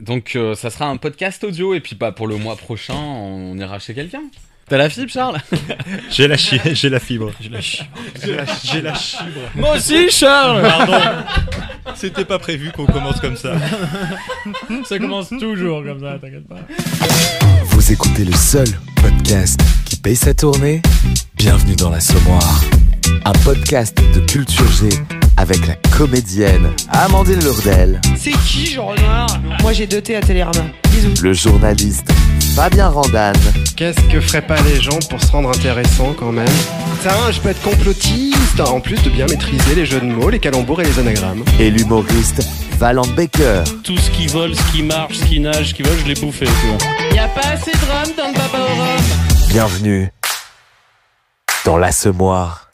Donc ça sera un podcast audio et puis pour le mois prochain, on ira chez quelqu'un. T'as la fibre, Charles? J'ai la fibre. J'ai la fibre. Moi aussi, Charles. Pardon. C'était pas prévu qu'on commence comme ça. Ça commence toujours comme ça, t'inquiète pas. Vous écoutez le seul podcast qui paye sa tournée. Bienvenue dans l'Assommoir, un podcast de Culture G avec la comédienne Amandine Lourdel, C'est qui, Jean Renard? Moi j'ai 2 T à Télérama. Bisous. le journaliste Fabien Randane Qu'est-ce que feraient pas les gens pour se rendre intéressants quand même? Tiens, je peux être complotiste, en plus de bien maîtriser les jeux de mots, les calembours et les anagrammes. et l'humoriste Valent Baker. Tout ce qui vole, ce qui marche, ce qui nage, ce qui vole, je l'ai bouffé, tu vois. Y'a pas assez de rhum dans le baba au rhum. Bienvenue dans l'Assommoir.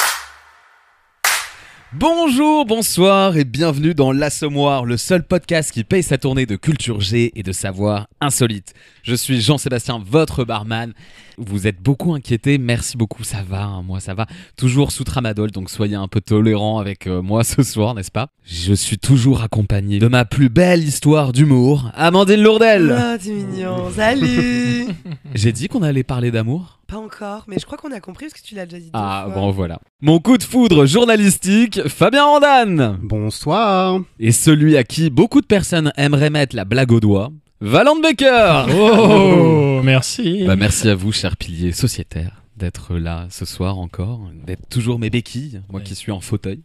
Bonjour, bonsoir et bienvenue dans l'Assommoir, le seul podcast qui paye sa tournée de culture G et de savoir insolite. Je suis Jean-Sébastien, votre barman. Vous êtes beaucoup inquiétés, merci beaucoup, ça va, moi ça va. Toujours sous tramadol, donc soyez un peu tolérants avec moi ce soir, n'est-ce pas? Je suis toujours accompagné de ma plus belle histoire d'humour, Amandine Lourdel. Ah, t'es mignon, salut. J'ai dit qu'on allait parler d'amour? Pas encore, mais je crois qu'on a compris parce que tu l'as déjà dit 2 Ah fois. bon voilà. Mon coup de foudre journalistique, Fabien Randane. Bonsoir. Et celui à qui beaucoup de personnes aimeraient mettre la blague au doigt, Valent Baker. Oh, merci. Bah merci à vous, chers piliers sociétaires, d'être là ce soir encore, d'être toujours mes béquilles, moi qui suis en fauteuil.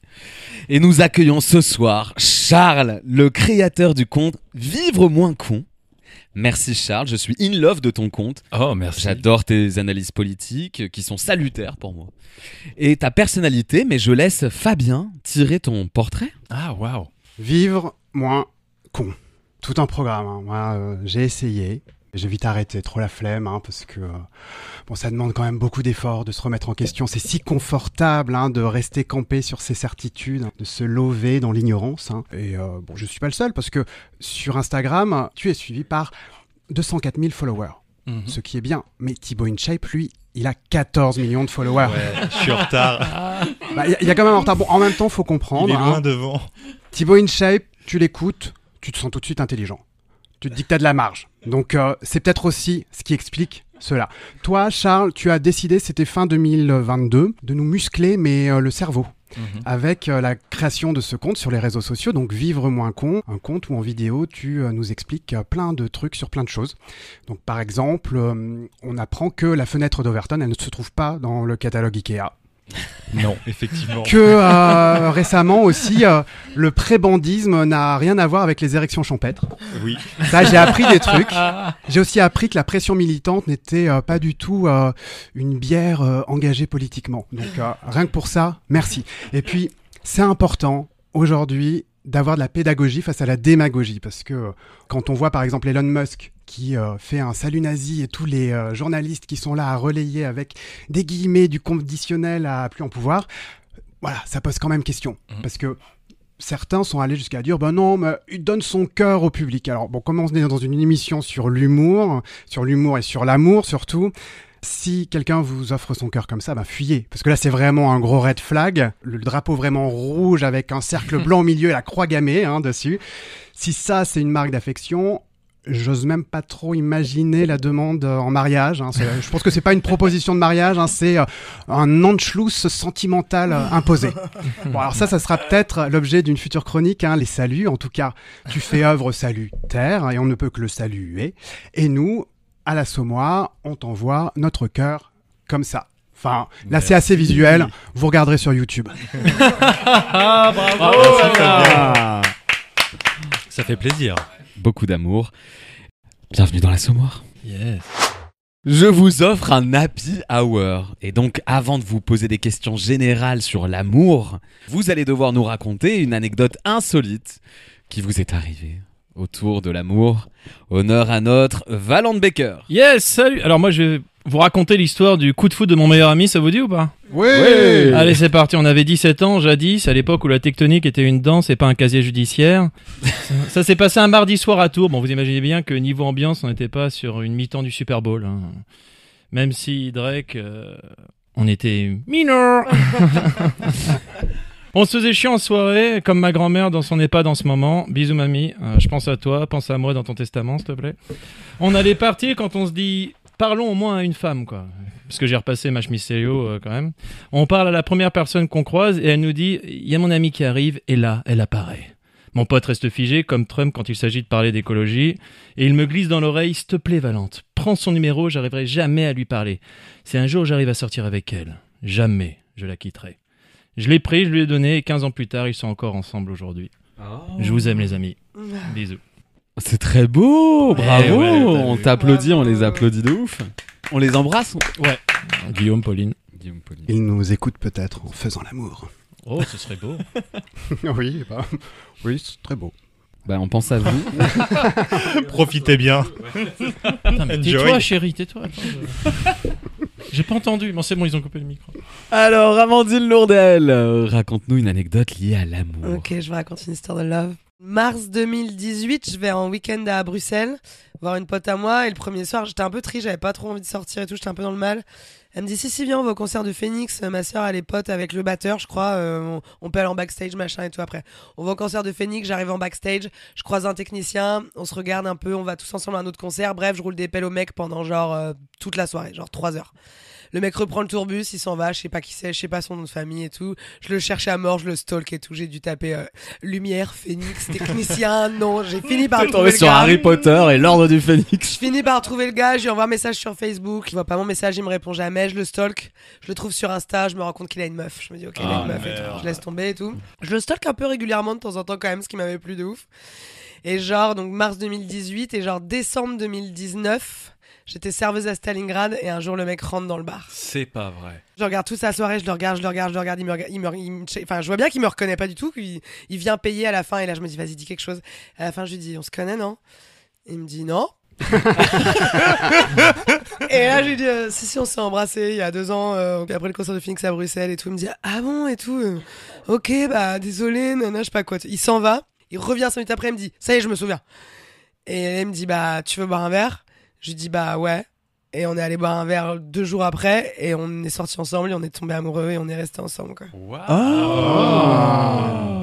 Et nous accueillons ce soir Charles, le créateur du compte Vivre moins con. Merci Charles, je suis in love de ton compte. Oh, merci. J'adore tes analyses politiques qui sont salutaires pour moi. Et ta personnalité, mais je laisse Fabien tirer ton portrait. Ah, waouh. Vivre moins con. Tout un programme. Hein. Moi, j'ai essayé. J'ai vite arrêté, trop la flemme, hein, parce que bon, ça demande quand même beaucoup d'efforts de se remettre en question. C'est si confortable hein, de rester campé sur ses certitudes, de se lever dans l'ignorance. Hein. Et bon, je suis pas le seul, parce que sur Instagram, tu es suivi par 204 000 followers. Ce qui est bien. Mais Thibaut InShape, lui, il a 14 millions de followers. Ouais, je suis en retard. Il y a quand même un retard. Bon, en même temps, faut comprendre. Il est loin hein. devant. Thibaut InShape, tu l'écoutes, tu te sens tout de suite intelligent. Tu te dis que tu as de la marge. Donc, c'est peut-être aussi ce qui explique cela. Toi, Charles, tu as décidé, c'était fin 2022, de nous muscler, mais le cerveau. Avec la création de ce compte sur les réseaux sociaux, donc Vivre moins con, un compte où en vidéo tu nous expliques plein de trucs sur plein de choses. Donc par exemple, on apprend que la fenêtre d'Overton, elle ne se trouve pas dans le catalogue Ikea. Non, effectivement. Que récemment aussi, le prébandisme n'a rien à voir avec les érections champêtres. Oui. Ça, j'ai appris des trucs. J'ai aussi appris que la pression militante n'était pas du tout une bière engagée politiquement. Donc rien que pour ça, merci. Et puis, c'est important aujourd'hui d'avoir de la pédagogie face à la démagogie. Parce que quand on voit par exemple Elon Musk qui fait un salut nazi et tous les journalistes qui sont là à relayer avec des guillemets du conditionnel à plus en pouvoir, voilà, ça pose quand même question. Parce que certains sont allés jusqu'à dire ben non, mais il donne son cœur au public. Alors bon, comme on est dans une émission sur l'humour et sur l'amour surtout, si quelqu'un vous offre son cœur comme ça, ben fuyez. Parce que là, c'est vraiment un gros red flag. Le drapeau vraiment rouge avec un cercle blanc au milieu et la croix gammée hein, dessus. Si ça, c'est une marque d'affection, j'ose même pas trop imaginer la demande en mariage. Hein. Je pense que c'est pas une proposition de mariage, hein, c'est un Anschluss sentimental imposé. Bon, alors ça sera peut-être l'objet d'une future chronique, hein, les saluts. En tout cas, tu fais œuvre salutaire et on ne peut que le saluer. Et nous, à l'Assommoir, on t'envoie notre cœur comme ça. Enfin, là, c'est assez visuel. Vous regarderez sur YouTube. Ah, bravo. Ça fait plaisir. Beaucoup d'amour. Bienvenue dans l'Assommoir. Yes. Je vous offre un happy hour. Et donc, avant de vous poser des questions générales sur l'amour, vous allez devoir nous raconter une anecdote insolite qui vous est arrivée autour de l'amour. Honneur à notre Valent Baker. Yes, salut. Alors moi, je vais vous raconter l'histoire du coup de foot de mon meilleur ami, ça vous dit ou pas? Oui. Allez, c'est parti. On avait 17 ans, jadis, à l'époque où la tectonique était une danse et pas un casier judiciaire. Ça s'est passé un mardi soir à Tours. Bon, vous imaginez bien que niveau ambiance, on n'était pas sur une mi-temps du Super Bowl. Hein. Même si Drake, on était mineur. On se faisait chier en soirée, comme ma grand-mère dans son EHPAD en ce moment. Bisous mamie, je pense à toi, pense à moi dans ton testament s'il te plaît. On allait partir quand on se dit, parlons au moins à une femme quoi. Parce que j'ai repassé ma chemise Célio quand même. On parle à la première personne qu'on croise et elle nous dit, il y a mon ami qui arrive et là, elle apparaît. Mon pote reste figé comme Trump quand il s'agit de parler d'écologie et il me glisse dans l'oreille, s'il te plaît Valente, prends son numéro, j'arriverai jamais à lui parler. Si un jour j'arrive à sortir avec elle, jamais je la quitterai. Je l'ai pris, je lui ai donné et 15 ans plus tard, ils sont encore ensemble aujourd'hui. Je vous aime les amis. Bisous. C'est très beau, bravo. Ouais, On t'applaudit, on les applaudit de ouf. On les embrasse. Ouais. Guillaume, Pauline. Ils nous écoutent peut-être en faisant l'amour. Oh, ce serait beau. Oui, oui, c'est très beau. On pense à vous. Profitez bien. Putain, mais tais-toi, chérie, tais-toi. Attends, j'ai pas entendu. Bon, c'est bon, ils ont coupé le micro. Alors, Amandine Lourdel, raconte-nous une anecdote liée à l'amour. Ok, je vous raconte une histoire de love. Mars 2018, je vais en week-end à Bruxelles voir une pote à moi et le premier soir, j'étais un peu triste, j'avais pas trop envie de sortir et tout, j'étais un peu dans le mal. Elle me dit si viens, on va au concert de Phoenix, ma soeur elle est pote avec le batteur, je crois, on peut aller en backstage machin et tout après. On va au concert de Phoenix, j'arrive en backstage, je croise un technicien, on se regarde un peu, on va tous ensemble à un autre concert, bref, je roule des pelles au mec pendant genre toute la soirée, genre 3 heures. Le mec reprend le tourbus, il s'en va, je sais pas qui c'est, je sais pas son nom de famille et tout. Je le cherchais à mort, je le stalk et tout. J'ai dû taper lumière, Phoenix, technicien, non. J'ai fini par trouver le sur gars. Harry Potter et l'ordre du Phénix. Je finis par trouver le gars, je lui envoie un message sur Facebook. Il voit pas mon message, il me répond jamais. Je le stalk, je le trouve sur Insta, je me rends compte qu'il a une meuf. Je me dis ok, il a une meuf et tout. Je laisse tomber et tout. Je le stalk un peu régulièrement de temps en temps quand même, ce qui m'avait plu de ouf. Et genre, donc mars 2018 et genre décembre 2019. J'étais serveuse à Stalingrad et un jour le mec rentre dans le bar. C'est pas vrai. Je regarde toute sa soirée, je le regarde, enfin je vois bien qu'il me reconnaît pas du tout, qu'il vient payer à la fin et là je me dis vas-y dis quelque chose. À la fin je lui dis on se connaît non? Il me dit non. Et là je lui dis si on s'est embrassé il y a 2 ans après le concert de Phoenix à Bruxelles et tout. Il me dit ah bon et tout. Ok bah désolé nana je sais pas quoi. Il s'en va, il revient 5 minutes après il me dit ça y est je me souviens. Et elle me dit bah tu veux boire un verre? Je lui dis bah ouais. Et on est allé boire un verre 2 jours après et on est sortis ensemble et on est tombés amoureux et on est restés ensemble quoi. Wow.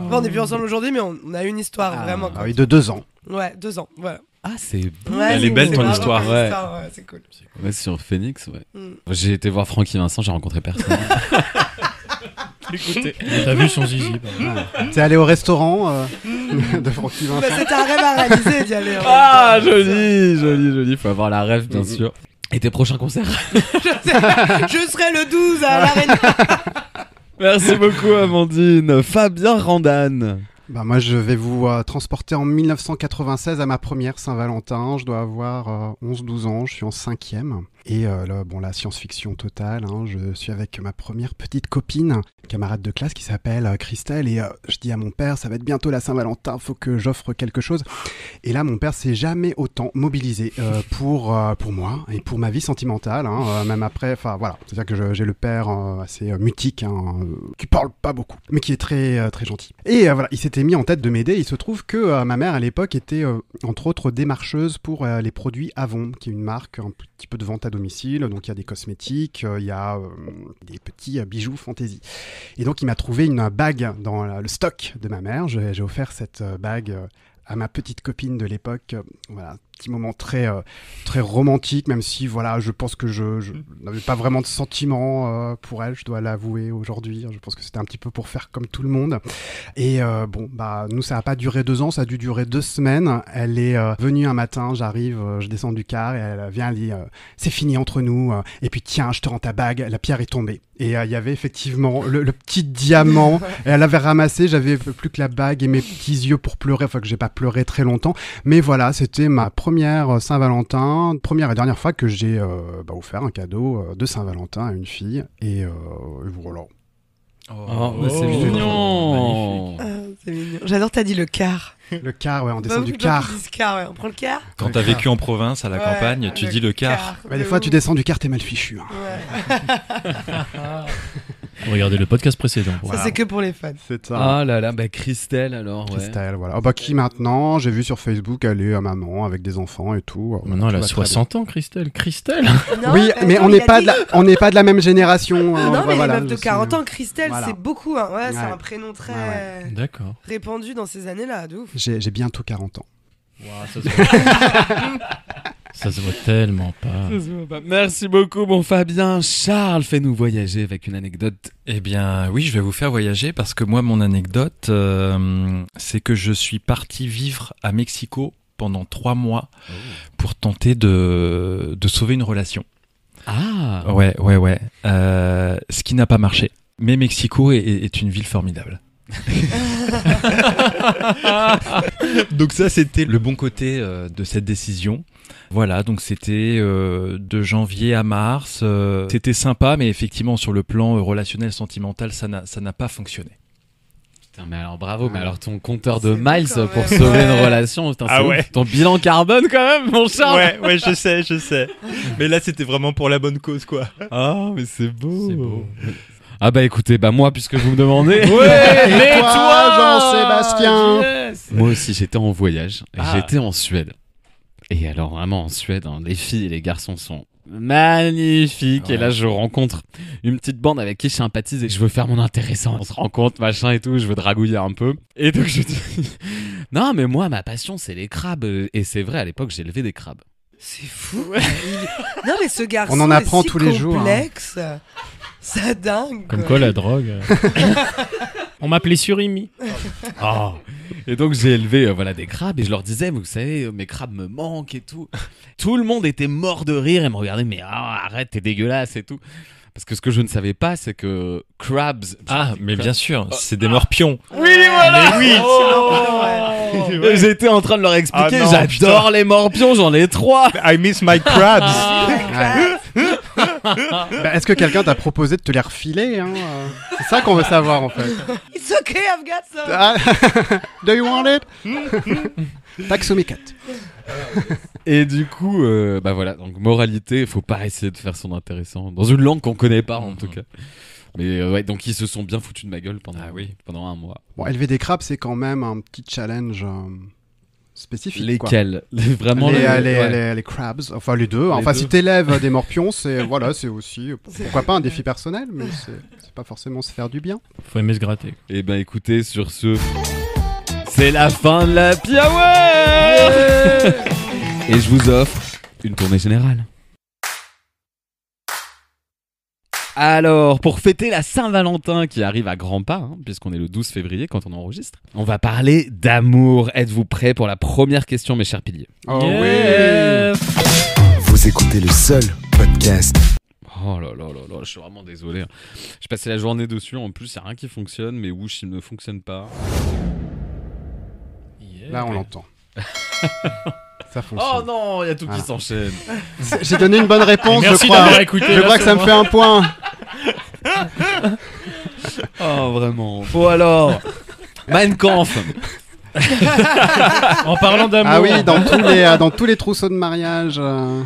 Enfin, on n'est plus ensemble aujourd'hui mais on a une histoire vraiment quoi. Ah oui, de 2 ans. Ouais 2 ans voilà. Ah, c'est beau. Ouais, Elle est belle, ton vraiment histoire. une Ouais. ouais, c'est cool. Ouais, sur Phoenix, ouais. Mm. J'ai été voir Francky Vincent, j'ai rencontré personne. Écoutez. T'as vu son zizi T'es allé au restaurant de Francky Vincent. Bah, c'était un rêve à réaliser d'y aller. Ah, joli. Faut avoir la rêve, bien sûr. Et tes prochains concerts? Je serai le 12 à l'Arena. Merci beaucoup, Amandine. Fabien Randan. Bah moi je vais vous transporter en 1996 à ma première Saint-Valentin. Je dois avoir 11-12 ans, je suis en 5e. Et là, bon, la science-fiction totale, hein, je suis avec ma première petite copine, camarade de classe qui s'appelle Christelle. Et je dis à mon père, ça va être bientôt la Saint-Valentin, faut que j'offre quelque chose. Et là, mon père s'est jamais autant mobilisé pour moi et pour ma vie sentimentale. Hein, même après, enfin voilà, c'est-à-dire que j'ai le père assez mutique, hein, qui parle pas beaucoup, mais qui est très très gentil. Et voilà, il s'était mis en tête de m'aider. Il se trouve que ma mère à l'époque était entre autres démarcheuse pour les produits Avon, qui est une marque un petit peu de vente à domicile. Donc il y a des cosmétiques, il y a des petits bijoux fantaisie. Et donc il m'a trouvé une bague dans le stock de ma mère. J'ai offert cette bague à ma petite copine de l'époque. Voilà, petit moment très très romantique, même si voilà, je pense que je n'avais pas vraiment de sentiments pour elle, je dois l'avouer aujourd'hui. Je pense que c'était un petit peu pour faire comme tout le monde. Et bon, bah nous ça a pas duré 2 ans, ça a dû durer 2 semaines. Elle est venue un matin, j'arrive, je descends du car et elle vient, elle dit c'est fini entre nous. Et puis tiens, je te rends ta bague. La pierre est tombée. Et il y avait effectivement le petit diamant. Et elle avait ramassé, j'avais plus que la bague et mes petits yeux pour pleurer. Enfin que j'ai pas pleuré très longtemps. Mais voilà, c'était ma première Saint-Valentin, première et dernière fois que j'ai offert un cadeau de Saint-Valentin à une fille. Et voilà. Oh, c'est mignon. C'est mignon. J'adore, t'as dit le car. Le car, ouais, on descend du car. On prend le car. Quand t'as vécu en province, à la campagne, tu dis le car. Bah, des fois, tu descends du car, t'es mal fichu. Hein. Ouais. Regardez le podcast précédent. Ça, c'est que pour les fans. C'est ça. Ah là là, bah Christelle alors. Ouais. Christelle, voilà. Oh, bah, qui maintenant? J'ai vu sur Facebook, elle est maman avec des enfants et tout. Maintenant, elle Tout a va très 60 ans, Christelle. Christelle Non, Oui, mais on il n'est a pas, dit- on n'est pas de la même génération. Non, mais voilà, les meufs de je 40 sais. ans, Christelle, Voilà. c'est beaucoup. Hein. Ouais, c'est Ouais. un prénom très D'accord. répandu dans ces années-là, de ouf. J'ai bientôt 40 ans. Ça se voit. Ça se voit tellement pas. Merci beaucoup, mon Fabien. Charles, fais-nous voyager avec une anecdote. Eh bien, oui, je vais vous faire voyager parce que moi, mon anecdote, c'est que je suis parti vivre à Mexico pendant 3 mois pour tenter de sauver une relation. Ah. Ouais. Ce qui n'a pas marché. Mais Mexico est une ville formidable. Donc ça, c'était le bon côté de cette décision. Voilà, donc c'était de janvier à mars. C'était sympa, mais effectivement, sur le plan relationnel, sentimental, ça n'a pas fonctionné. Putain, mais alors bravo, mais alors ton compteur de C'est beau miles quand pour même. sauver une Ouais. relation, putain, Ah c'est ouais. ouf. Ton bilan carbone quand même, mon Charles. Ouais, je sais. Mais là, c'était vraiment pour la bonne cause, quoi. Ah, mais c'est beau. C'est beau. Ah bah écoutez, bah moi, puisque vous me demandez. Et toi, Jean-Sébastien? Yes. Moi aussi, j'étais en voyage. Et Ah. j'étais en Suède. Et alors vraiment en Suède, hein, les filles et les garçons sont magnifiques. Et là, je rencontre une petite bande avec qui je sympathise et je veux faire mon intéressant. On se rencontre, machin et tout. Je veux dragouiller un peu. Et donc je dis, non, mais moi, ma passion, c'est les crabes. Et c'est vrai, à l'époque, j'ai élevé des crabes. C'est fou. Non, mais ce garçon On en apprend est si tous les jours, hein. complexe. Ça dingue. Comme quoi, la drogue. On m'appelait Surimi. Oh. Et donc j'ai élevé voilà des crabes et je leur disais, vous savez, mes crabes me manquent et tout. Tout le monde était mort de rire et me regardait, mais arrête, t'es dégueulasse et tout. Parce que ce que je ne savais pas, c'est que crabes. Ah, mais bien sûr, c'est des morpions. Oui, voilà. Mais oui. Ouais. Et j'étais en train de leur expliquer, Ah non, j'adore les morpions, j'en ai 3. I miss my crabs. Bah, est-ce que quelqu'un t'a proposé de te les refiler hein C'est ça qu'on veut savoir en fait. It's okay, I've got some. Ah, do you want it? Taxomicat. Et du coup, bah voilà, donc moralité, il faut pas essayer de faire son intéressant dans une langue qu'on connaît pas en tout cas. Mais ouais, donc ils se sont bien foutus de ma gueule pendant un mois. Bon, élever des crabes, c'est quand même un petit challenge spécifique. quoi. Lesquels Vraiment les crabs, enfin les deux. Enfin, deux. si t'élèves des morpions, c'est aussi, pourquoi pas un défi personnel, mais c'est pas forcément se faire du bien. Faut aimer se gratter. Et ben écoutez, sur ce, c'est la fin de la Happy Hour. Et je vous offre une tournée générale. Alors, pour fêter la Saint-Valentin qui arrive à grands pas, hein, puisqu'on est le 12 février quand on enregistre, on va parler d'amour. Êtes-vous prêts pour la première question, mes chers piliers? Oh Yeah. Vous écoutez le seul podcast. Oh là là là là, je suis vraiment désolé. J'ai passé la journée dessus, en plus, il n'y a rien qui fonctionne, mes Whoosh, ils ne fonctionnent pas. Là, on l'entend. Ça fonctionne. Oh non, il y a tout Voilà. qui s'enchaîne. J'ai donné une bonne réponse, je Merci crois. d'avoir écouté. Je crois que ça me fait un point. Oh, vraiment. Bon alors, Mein Kampf. En parlant d'amour. Ah oui, dans tous les trousseaux de mariage.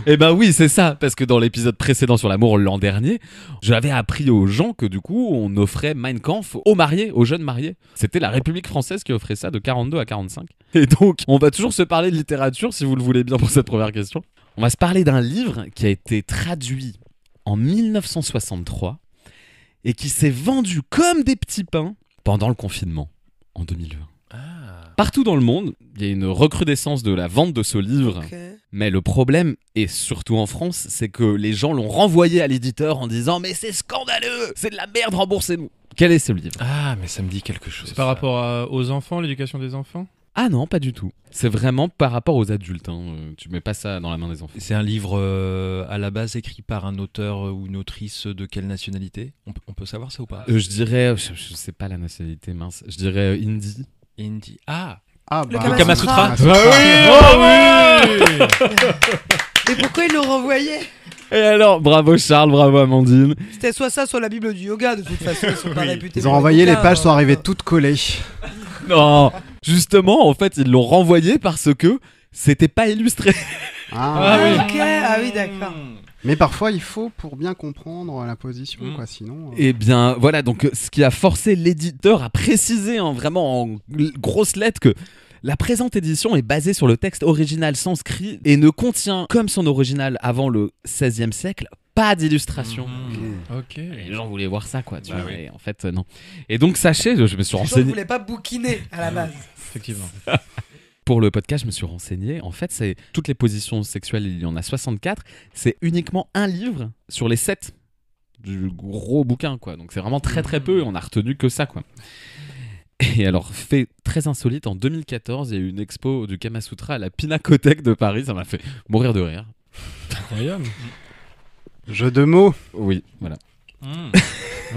Eh ben oui, c'est ça, parce que dans l'épisode précédent sur l'amour l'an dernier, j'avais appris aux gens que du coup, on offrait Mein Kampf aux mariés, aux jeunes mariés. C'était la République française qui offrait ça de 42 à 45. Et donc, on va toujours se parler de littérature, si vous le voulez bien pour cette première question. On va se parler d'un livre qui a été traduit en 1963 et qui s'est vendu comme des petits pains pendant le confinement en 2020. Partout dans le monde, il y a une recrudescence de la vente de ce livre. Ok. Mais le problème, et surtout en France, c'est que les gens l'ont renvoyé à l'éditeur en disant « Mais c'est scandaleux, c'est de la merde, remboursez-nous !» Quel est ce livre? Ah, mais ça me dit quelque chose. C'est par rapport aux enfants, l'éducation des enfants? Ah non, pas du tout. C'est vraiment par rapport aux adultes. Hein. Tu mets pas ça dans la main des enfants. C'est un livre à la base écrit par un auteur ou une autrice de quelle nationalité? On peut savoir ça ou pas? Je dirais, je sais pas la nationalité, mince. Je dirais indie. Indie. Ah, Ah Le bah. Kama Sutra. Et pourquoi ils l'ont renvoyé? Et alors, bravo Charles, bravo Amandine. C'était soit ça, soit la Bible du yoga. De toute façon, ils sont pas réputés. Ils ont pour envoyé, les yoga, pages hein. sont arrivées toutes collées. Non, justement, en fait, ils l'ont renvoyé parce que c'était pas illustré. Ah, Ok, ah oui, d'accord. Mais parfois, il faut pour bien comprendre la position, quoi. Sinon. Et bien voilà, donc ce qui a forcé l'éditeur à préciser vraiment en grosses lettres que la présente édition est basée sur le texte original sanskrit et ne contient, comme son original avant le XVIe siècle, pas d'illustration. Ok. Et les gens voulaient voir ça, quoi. Tu Bah vois, oui. et en fait, non. Et donc, sachez, je me suis Les gens ne renseigné. voulaient pas bouquiner à la base. Effectivement. Pour le podcast, je me suis renseigné. En fait, c'est toutes les positions sexuelles, il y en a 64. C'est uniquement un livre sur les 7 du gros bouquin, quoi. Donc, c'est vraiment très, très peu. On a retenu que ça, quoi. Et alors, fait très insolite, en 2014, il y a eu une expo du Kama Sutra à la Pinacothèque de Paris. Ça m'a fait mourir de rire. Incroyable. Jeu de mots. Oui, voilà.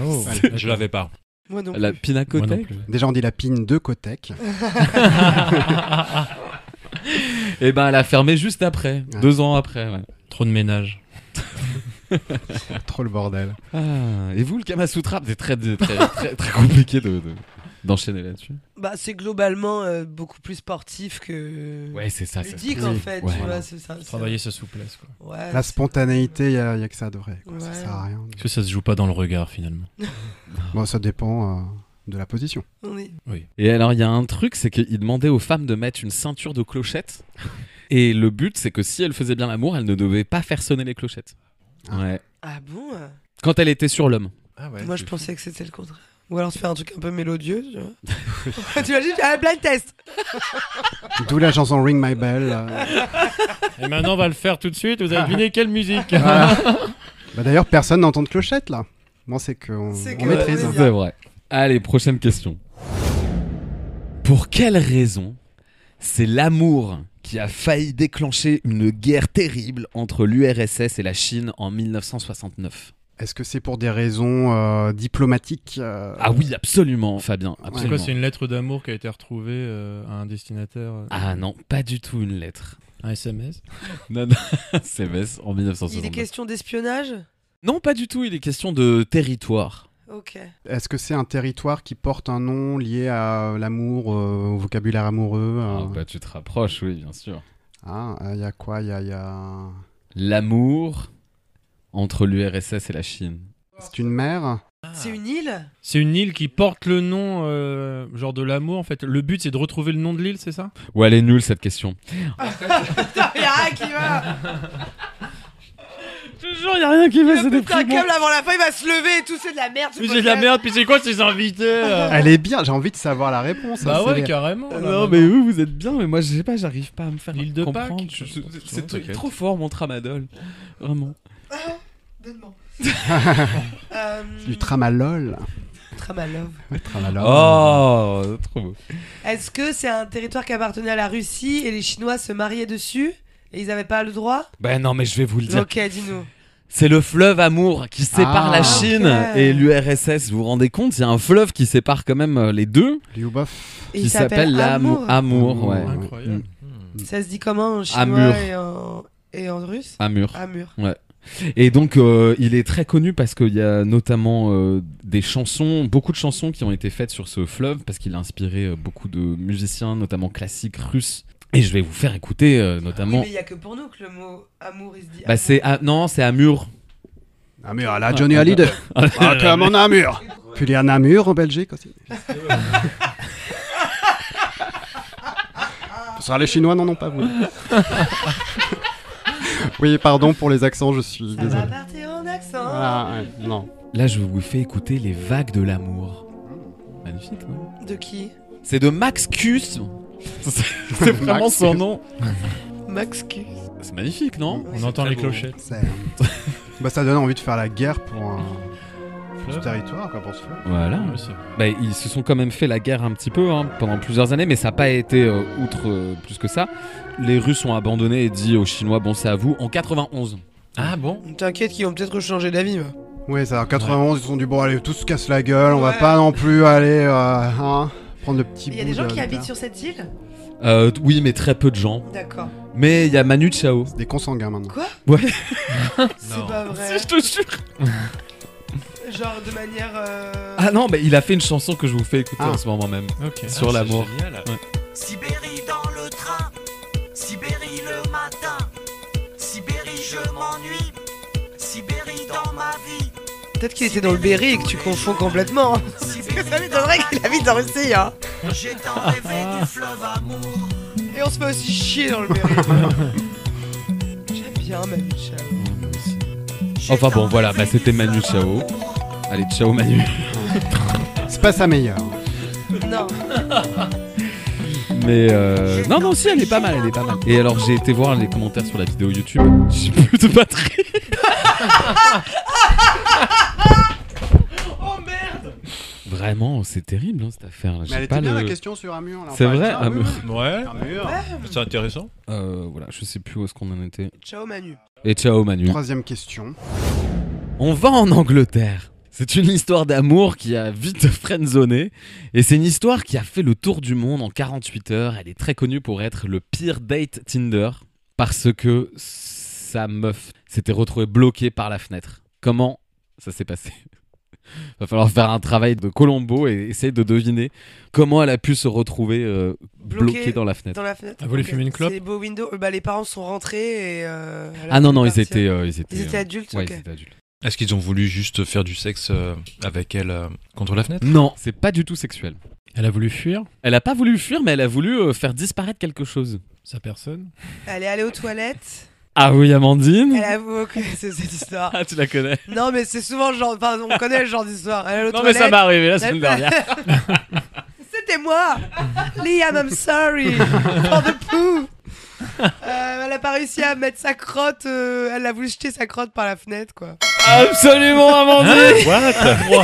Oh, Je l'avais pas. Moi non La plus. Moi non Pinacothèque. plus. Déjà, on dit la pine de Cotec. Et ben, elle a fermé juste après, Ouais. 2 ans après. Ouais. Trop de ménage. Trop le bordel. Ah, et vous, le Kama Sutra, c'est très compliqué d'enchaîner là-dessus. Bah, c'est globalement beaucoup plus sportif que Ouais, c'est ça. ludique ça. en Oui. fait. Ouais. Tu vois, c'est ça. Travailler sa souplesse, quoi. Ouais. La spontanéité, il y a que ça de vrai. Quoi. Ça Ouais. sert à rien. Est-ce que ça se joue pas dans le regard, finalement? Bon, ça dépend de la position. Oui. Et alors, il y a un truc, c'est qu'il demandait aux femmes de mettre une ceinture de clochettes. Et le but, c'est que si elles faisaient bien l'amour, elles ne devaient pas faire sonner les clochettes. Ah. Ouais. Ah bon Quand elle était sur l'homme. Ah ouais. Moi, je pensais que c'était le contraire. Ou alors, tu fais un truc un peu mélodieux, tu vois. Tu imagines, un blind test. D'où la chanson Ring My Bell. Et maintenant, on va le faire tout de suite. Vous avez deviné quelle musique? Voilà. Bah, d'ailleurs, personne n'entend de clochette là. Moi, c'est qu'on C'est on que- maîtrise. Ouais, C'est vrai. Allez, prochaine question. Pour quelle raison c'est l'amour qui a failli déclencher une guerre terrible entre l'URSS et la Chine en 1969? Est-ce que c'est pour des raisons diplomatiques Ah oui, absolument, Fabien. C'est Absolument. quoi? C'est une lettre d'amour qui a été retrouvée à un destinataire? Ah non, pas du tout une lettre. Un SMS? Non, non, SMS en Il 1969. est question d'espionnage. Non, pas du tout, il est question de territoire. Ok. Est-ce que c'est un territoire qui porte un nom lié à l'amour, au vocabulaire amoureux Ah, bah, tu te rapproches, oui, bien sûr. Ah, il y a quoi Il y a... L'amour entre l'URSS et la Chine. C'est une mer C'est une île. C'est une île qui porte le nom, genre de l'amour, en fait. Le but, c'est de retrouver le nom de l'île, c'est ça? Ouais, elle est nulle cette question. Putain, y a rien qui va. Toujours, y a rien qui va, Le putain un câble avant la fin, il va se lever et tout, c'est de la merde. ce Mais c'est de la podcast. merde, puis c'est quoi ces invités Elle est bien, j'ai envie de savoir la réponse. Bah c'est ouais, bien. carrément. là, Non, maintenant. mais vous êtes bien, mais moi, je sais pas, j'arrive pas à me faire L'île de comprendre. Pâques, C'est t'inquiète. trop fort, mon tramadol. Vraiment. Donne-moi. C'est du tramalol. Tramalov. Tramalol. Oh, trop beau. Est-ce que c'est un territoire qui appartenait à la Russie et les Chinois se mariaient dessus et ils avaient pas le droit? Ben non, mais je vais vous le dire. Ok, dis-nous. C'est le fleuve Amour qui sépare Ah. la Chine Ok. et l'URSS. Vous vous rendez compte? Il y a un fleuve qui sépare quand même les deux, Lyubov. Et qui il s'appelle Amour. Amour, ouais. Incroyable. Ça se dit comment en Amur. chinois et en russe? Amur. Amur. Et donc, il est très connu parce qu'il y a notamment des chansons, beaucoup de chansons qui ont été faites sur ce fleuve parce qu'il a inspiré beaucoup de musiciens, notamment classiques russes. Et je vais vous faire écouter Oui, notamment. mais il y a que pour nous que le mot amour il se dit. Bah, c'est non, c'est Amur. Amur, là, Johnny Hallyday. Ah, comme en Amur. Puis il y a Namur en Belgique aussi. Ce sera les Chinois, non, pas vous. Oui, pardon pour les accents, je suis Ça va désolé. partir en accent. Ah, ouais, non. Là, je vous fais écouter les vagues de l'amour. Magnifique, non? De qui? C'est de Max Cus. C'est vraiment Max son Cus. nom. Max Q. C'est magnifique, non? On entend les clochettes. Bah, ça donne envie de faire la guerre pour ce territoire, quoi, pour ce fleuve. Voilà. Ouais, c'est- Bah, ils se sont quand même fait la guerre un petit peu pendant plusieurs années, mais ça n'a pas été outre plus que ça. Les Russes ont abandonné et dit aux Chinois, bon, c'est à vous, en 91. Ah bon? T'inquiète qu'ils vont peut-être changer d'avis. moi. Oui, ça, en 91, ils se sont dit, bon, allez, tous se cassent la gueule, on va Ouais. pas non plus aller prendre le petit Il y a bout des gens de qui habitent terre. sur cette île? Oui, mais très peu de gens. D'accord. Mais il y a Manu Chao. Des consanguins maintenant. Quoi? Ouais. C'est pas vrai. Je te jure. Genre de manière. Ah non, mais il a fait une chanson que je vous fais écouter Ah. en ce moment même. Ok. Sur l'amour. C'est génial. Sibérie dans le train, Sibérie le matin, Sibérie je m'ennuie, Peut-être qu'il était dans le Berry et que tu confonds complètement. Parce que ça m'étonnerait qu'il habite en Russie. Hein. Et on se fait aussi chier dans le Berry. J'aime bien Manu Chao. Enfin bon, voilà, bah c'était Manu Chao. Allez, ciao Manu. C'est pas sa meilleure. Non. Mais non, si, elle est pas mal. Et alors, j'ai été voir les commentaires sur la vidéo YouTube. J'ai plus de batterie. Oh merde. Vraiment, c'est terrible cette affaire. Mais elle était bien la question sur Amur. là, on C'est parlait de vrai, ça, Amur. Ouais, Amur. c'est intéressant. Voilà, je sais plus où est-ce qu'on en était. Ciao Manu. Et ciao Manu. Troisième question. On va en Angleterre. C'est une histoire d'amour qui a vite friendzoné. Et c'est une histoire qui a fait le tour du monde en 48 heures. Elle est très connue pour être le pire date Tinder. Parce que sa meuf s'était retrouvée bloquée par la fenêtre. Comment ça s'est passé ? Va falloir faire un travail de Colombo et essayer de deviner comment elle a pu se retrouver bloquée dans la fenêtre. Dans la fenêtre. Elle voulait fumer une clope. C'est beau window. Les parents sont rentrés et. elle a Ah non, pu non, ils partir. étaient Adultes. Ouais, Ok. ils étaient adultes. Est-ce qu'ils ont voulu juste faire du sexe avec elle contre la fenêtre? Non, c'est pas du tout sexuel. Elle a voulu fuir Elle a pas voulu fuir, mais elle a voulu faire disparaître quelque chose. sa personne. Elle est allée aux toilettes. Ah oui, Amandine. Elle avoue que c'est cette histoire. Ah, tu la connais. Non, mais c'est souvent le genre. Enfin, on connaît le genre d'histoire. Elle est allée aux Non, mais toilettes. ça m'est arrivé la semaine dernière. C'était moi. Liam, I'm sorry. For the poo. Elle a pas réussi à mettre sa crotte. Elle a voulu jeter sa crotte par la fenêtre, quoi. Absolument, Amandine. What?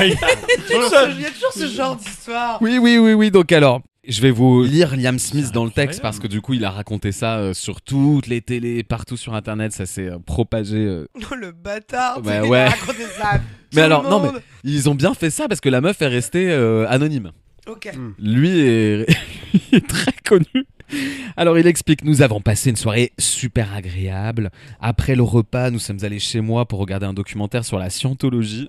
Il y a toujours ce genre d'histoire. Oui. Donc alors, je vais vous lire Liam Smith dans le texte parce que du coup, il a raconté ça sur toutes les télés, partout sur Internet. Ça s'est propagé. Oh, le bâtard. Bah, tu sais, ouais. il a raconté ça à Mais tout alors, le non, monde. mais ils ont bien fait ça parce que la meuf est restée anonyme. Ok. Lui est... il est très connu. Alors il explique, nous avons passé une soirée super agréable. Après le repas, nous sommes allés chez moi pour regarder un documentaire sur la scientologie.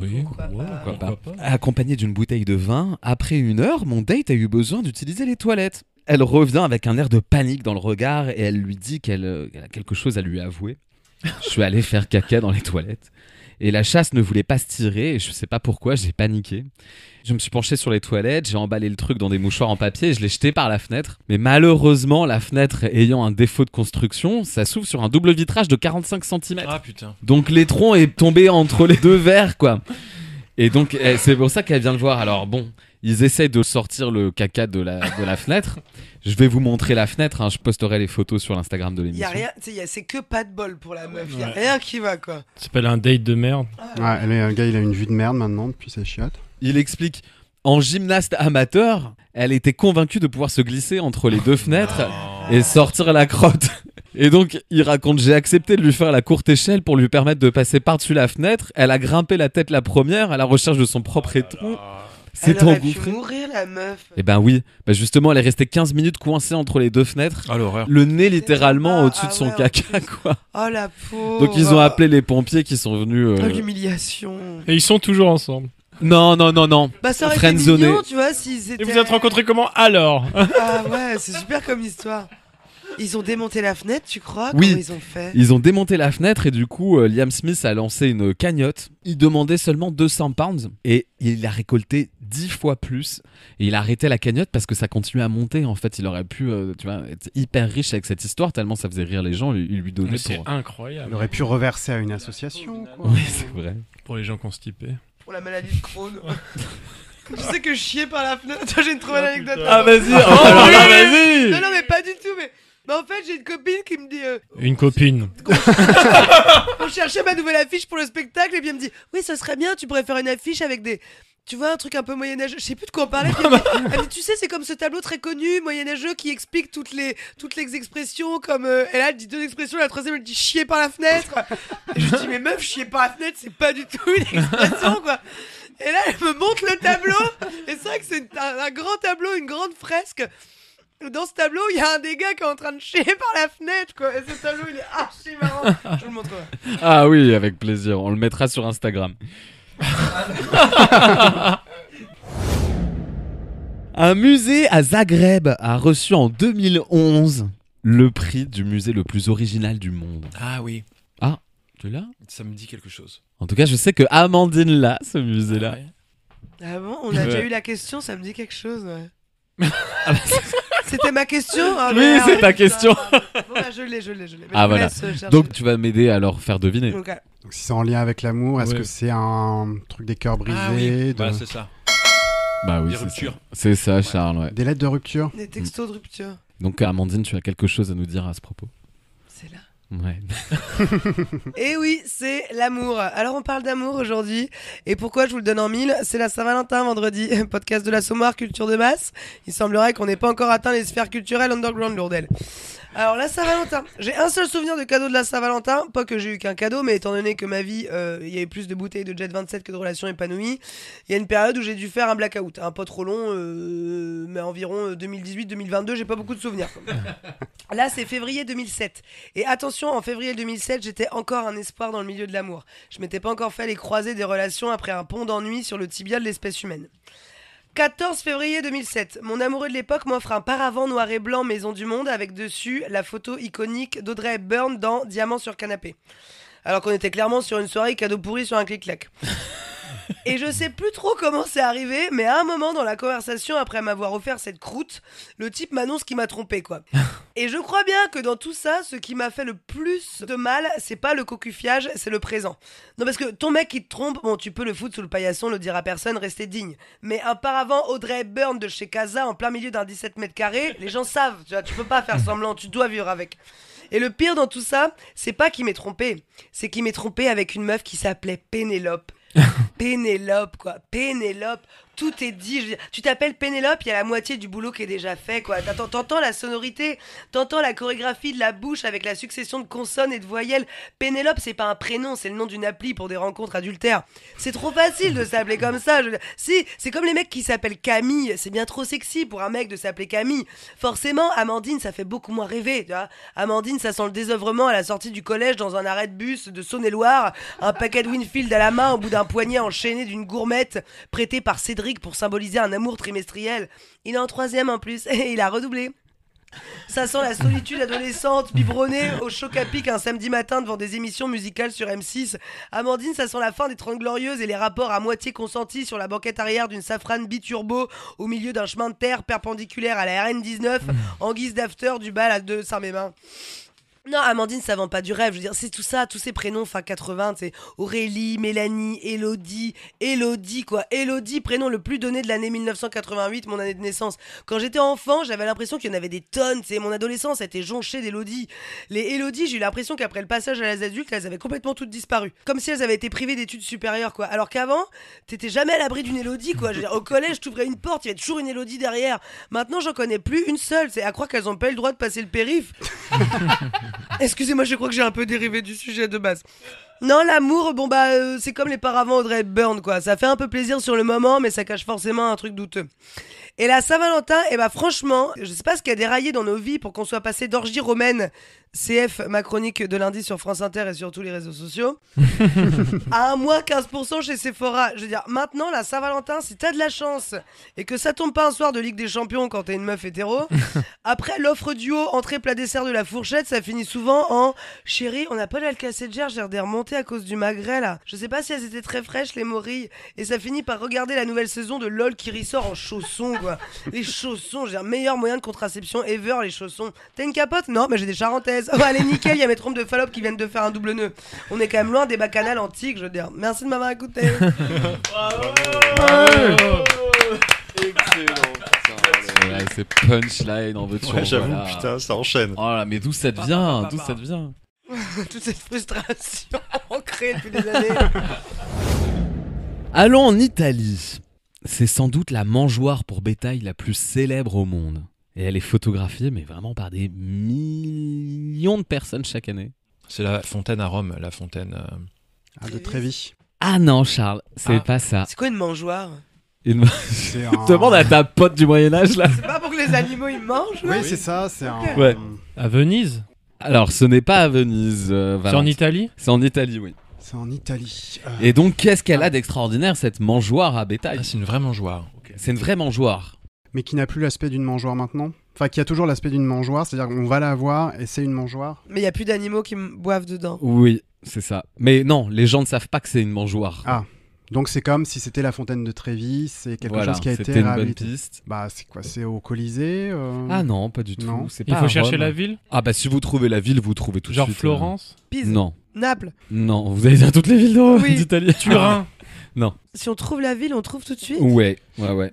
Oui. Pourquoi pas. Accompagné d'une bouteille de vin, après 1 heure, mon date a eu besoin d'utiliser les toilettes. Elle revient avec un air de panique dans le regard et elle lui dit qu'elle a quelque chose à lui avouer. Je suis allé faire caca dans les toilettes. Et la chasse ne voulait pas se tirer et je sais pas pourquoi, j'ai paniqué. Je me suis penché sur les toilettes, j'ai emballé le truc dans des mouchoirs en papier et je l'ai jeté par la fenêtre. Mais malheureusement, la fenêtre ayant un défaut de construction, ça s'ouvre sur un double vitrage de 45 cm. Ah putain. Donc l'étron est tombé entre les deux verres, quoi. Et donc c'est pour ça qu'elle vient le voir. Alors bon, ils essayent de sortir le caca de la fenêtre. Je vais vous montrer la fenêtre, hein. Je posterai les photos sur l'Instagram de Y l'émission. a rien, tu sais, c'est que pas de bol pour la meuf. Y a rien qui va, quoi. Ça s'appelle un date de merde. Ouais, le gars, il a une vue de merde maintenant depuis sa chiotte. Il explique, en gymnaste amateur, elle était convaincue de pouvoir se glisser entre les deux fenêtres et sortir la crotte. Et donc, il raconte, j'ai accepté de lui faire la courte échelle pour lui permettre de passer par-dessus la fenêtre. Elle a grimpé la tête la première à la recherche de son propre étron. Elle C'est aurait pu engouffré. mourir, la meuf. Eh ben oui, bah justement, elle est restée 15 minutes coincée entre les deux fenêtres. Ah l'horreur. Le nez littéralement Ah, au-dessus de son ouais, en caca, plus. quoi. Oh, la pauvre. Donc ils ont appelé les pompiers qui sont venus... Oh, l'humiliation. Et ils sont toujours ensemble. Non. Bah, ça aurait été Friendzoné. mignon, tu vois, s'ils étaient... Et vous êtes rencontrés comment alors? Ah ouais, c'est super comme histoire. Ils ont démonté la fenêtre, tu crois? Oui. Comment ils ont fait? Ils ont démonté la fenêtre et du coup, Liam Smith a lancé une cagnotte. Il demandait seulement 200 pounds et il a récolté 10 fois plus. Et il a arrêté la cagnotte parce que ça continuait à monter. En fait, il aurait pu tu vois, être hyper riche avec cette histoire tellement ça faisait rire les gens. Il lui donnait Mais c'est pour... Il incroyable. aurait pu reverser à une association, quoi. Oui, c'est vrai. Pour les gens constipés. Pour la maladie de Crohn. Tu sais que chier par la fenêtre... Attends, j'ai une trop bonne anecdote. Ah, vas-y. Oh, alors oui, là, oui. vas-y. Non, mais pas du tout, mais... en fait, j'ai une copine qui me dit... Une copine. On cherchait ma nouvelle affiche pour le spectacle et puis elle me dit oui, ce serait bien, tu pourrais faire une affiche avec des, tu vois, un truc un peu moyenâgeux. Je sais plus de quoi on parlait. Puis elle me dit, tu sais, c'est comme ce tableau très connu moyenâgeux qui explique toutes les expressions comme et là elle dit 2 expressions, la troisième elle dit chier par la fenêtre. Et je lui dis mais meuf, chier par la fenêtre c'est pas du tout une expression, quoi. Et là elle me montre le tableau et c'est vrai que c'est un grand tableau, une grande fresque. Dans ce tableau, il y a un des gars qui est en train de chier par la fenêtre, quoi. Et ce tableau, il est archi marrant. Je vous le montrerai. Ah oui, avec plaisir. On le mettra sur Instagram. Un musée à Zagreb a reçu en 2011 le prix du musée le plus original du monde. Ah oui. Tu l'as ? Ça me dit quelque chose. En tout cas, je sais que Amandine l'a, ce musée-là. Ouais. Ah bon, on a déjà Ouais. eu la question, ça me dit quelque chose, ouais. C'était ma question. Ah, Oui, merde. c'est ta question. Bon, bah, je l'ai. Mais je Ah, vous voilà. laisse chercher. Donc tu vas m'aider à leur faire deviner. Ok. Donc si c'est en lien avec l'amour, est-ce Ouais. que c'est un truc des cœurs brisés, Ah oui, de- voilà, c'est ça. Bah oui, Des c'est ruptures. ça. C'est ça, Charles, ouais. des lettres de rupture? Des textos de rupture. Donc Amandine, tu as quelque chose à nous dire à ce propos ? C'est là. Ouais. Et oui, c'est l'amour. Alors on parle d'amour aujourd'hui. Et pourquoi je vous le donne en mille ? C'est la Saint-Valentin vendredi. Podcast de l'Assommoir, culture de masse. Il semblerait qu'on n'ait pas encore atteint les sphères culturelles underground lourdelles. Alors la Saint-Valentin, j'ai un seul souvenir de cadeau de la Saint-Valentin. Pas que j'ai eu qu'un cadeau, mais étant donné que ma vie, il y avait plus de bouteilles de Jet 27 que de relations épanouies, il y a une période où j'ai dû faire un blackout. Un pas trop long, mais environ 2018-2022, j'ai pas beaucoup de souvenirs. Là, c'est février 2007. Et attention, en février 2007, j'étais encore un espoir dans le milieu de l'amour. Je m'étais pas encore fait les croisés des relations après un pont d'ennui sur le tibia de l'espèce humaine. 14 février 2007, mon amoureux de l'époque m'offre un paravent noir et blanc Maison du Monde avec dessus la photo iconique d'Audrey Hepburn dans Diamant sur canapé. Alors qu'on était clairement sur une soirée cadeau pourri sur un clic-clac. Et je sais plus trop comment c'est arrivé, mais à un moment dans la conversation, après m'avoir offert cette croûte, le type m'annonce qu'il m'a trompé, quoi. Et je crois bien que dans tout ça, ce qui m'a fait le plus de mal, c'est pas le cocufiage, c'est le présent. Non, parce que ton mec qui te trompe, bon, tu peux le foutre sous le paillasson, le dire à personne, rester digne. Mais un paravent Audrey Hepburn de chez Casa en plein milieu d'un 17 mètres carrés, les gens savent, tu vois, tu peux pas faire semblant, tu dois vivre avec. Et le pire dans tout ça, c'est pas qu'il m'ait trompé, c'est qu'il m'ait trompé avec une meuf qui s'appelait Pénélope. Pénélope, quoi. Pénélope. Tout est dit. Je veux dire, tu t'appelles Pénélope, il y a la moitié du boulot qui est déjà fait, quoi. T'entends la sonorité, t'entends la chorégraphie de la bouche avec la succession de consonnes et de voyelles. Pénélope, c'est pas un prénom, c'est le nom d'une appli pour des rencontres adultères. C'est trop facile de s'appeler comme ça. Je veux dire, si, c'est comme les mecs qui s'appellent Camille. C'est bien trop sexy pour un mec de s'appeler Camille. Forcément, Amandine, ça fait beaucoup moins rêver, tu vois. Amandine, ça sent le désœuvrement à la sortie du collège dans un arrêt de bus de Saône-et-Loire, un paquet de Winfield à la main au bout d'un poignet enchaîné d'une gourmette prêtée par Cédric pour symboliser un amour trimestriel. Il est en 3e en plus et il a redoublé. Ça sent la solitude adolescente, biberonnée au choc à pic un samedi matin devant des émissions musicales sur M6. Amandine, ça sent la fin des 30 Glorieuses et les rapports à moitié consentis sur la banquette arrière d'une Safran biturbo au milieu d'un chemin de terre perpendiculaire à la RN19 en guise d'after du bal de Saint-Mémin. Non, Amandine, ça vend pas du rêve. Je veux dire, c'est tout ça, tous ces prénoms fin 80, c'est Aurélie, Mélanie, Élodie, quoi. Élodie, prénom le plus donné de l'année 1988, mon année de naissance. Quand j'étais enfant, j'avais l'impression qu'il y en avait des tonnes, c'est mon adolescence a été jonchée d'Élodie. Les Élodie, j'ai eu l'impression qu'après le passage à l'âge adulte, elles avaient complètement toutes disparu. Comme si elles avaient été privées d'études supérieures, quoi. Alors qu'avant, t'étais jamais à l'abri d'une Élodie, quoi. Je veux dire, au collège, t'ouvrais une porte, il y avait toujours une Élodie derrière. Maintenant, j'en connais plus une seule. C'est à croire qu'elles ont pas eu le droit de passer le périph'. Excusez-moi, je crois que j'ai un peu dérivé du sujet de base. Non, l'amour, bon bah, c'est comme les paravents Audrey Hepburn, quoi. Ça fait un peu plaisir sur le moment, mais ça cache forcément un truc douteux. Et la Saint-Valentin, eh bah franchement, je sais pas ce qui a déraillé dans nos vies pour qu'on soit passé d'orgie romaine, CF, ma chronique de lundi sur France Inter et sur tous les réseaux sociaux, à un mois 15% chez Sephora. Je veux dire, maintenant, la Saint-Valentin, si t'as de la chance et que ça tombe pas un soir de Ligue des Champions quand t'es une meuf hétéro, après l'offre duo entrée plat dessert de la fourchette, ça finit souvent en « Chérie, on n'a pas l'alcacégère, j'ai des remontées à cause du magret là. Je sais pas si elles étaient très fraîches les morilles. » Et ça finit par regarder la nouvelle saison de LOL qui ressort en chaussons, quoi. Les chaussons, j'ai un meilleur moyen de contraception ever, les chaussons. T'as une capote ? Non, mais j'ai des charentaises. Oh, allez, nickel, il y a mes trompes de Fallope qui viennent de faire un double nœud. On est quand même loin des bacchanales antiques, je veux dire. Merci de m'avoir écouté. Ouais, c'est punchline en veux-tu Ouais, j'avoue, voilà. putain, ça enchaîne. Oh là, mais d'où ça vient ? D'où ça vient ? Toute cette frustration ancrée depuis des années. Allons en Italie. C'est sans doute la mangeoire pour bétail la plus célèbre au monde. Et elle est photographiée, mais vraiment par des millions de personnes chaque année. C'est la fontaine à Rome, la fontaine. De Trévis. Ah non, Charles, c'est Ah. pas ça. C'est quoi une mangeoire ? C'est un... Demande à ta pote du Moyen-Âge là. C'est pas pour que les animaux ils mangent ? Oui, c'est ça, c'est un... Ouais. À Venise ? Alors, ce n'est pas à Venise. C'est en Valence. Italie ? C'est en Italie, oui. C'est en Italie. Et donc, qu'est-ce qu'elle a d'extraordinaire, cette mangeoire à bétail ? Ah, c'est une vraie mangeoire. C'est une vraie mangeoire. Mais qui n'a plus l'aspect d'une mangeoire maintenant. Enfin, qui a toujours l'aspect d'une mangeoire, c'est-à-dire qu'on va la voir et c'est une mangeoire. Mais il y a plus d'animaux qui boivent dedans. Oui. c'est ça. Mais non, les gens ne savent pas que c'est une mangeoire. Ah. Donc c'est comme si c'était la fontaine de Trévi, c'est quelque Voilà, chose qui a été c'était une bonne réhabilité. piste. Bah c'est quoi, c'est au Colisée Ah non, pas du tout. Non. C'est Il pas faut à chercher Rome. la ville. Ah bah si vous trouvez la ville, vous trouvez tout de Genre suite. Florence. Pise. Non, Naples. non, vous allez dire toutes les villes Oui. d'Italie. Turin. Non. Si on trouve la ville, on trouve tout de suite. Ouais.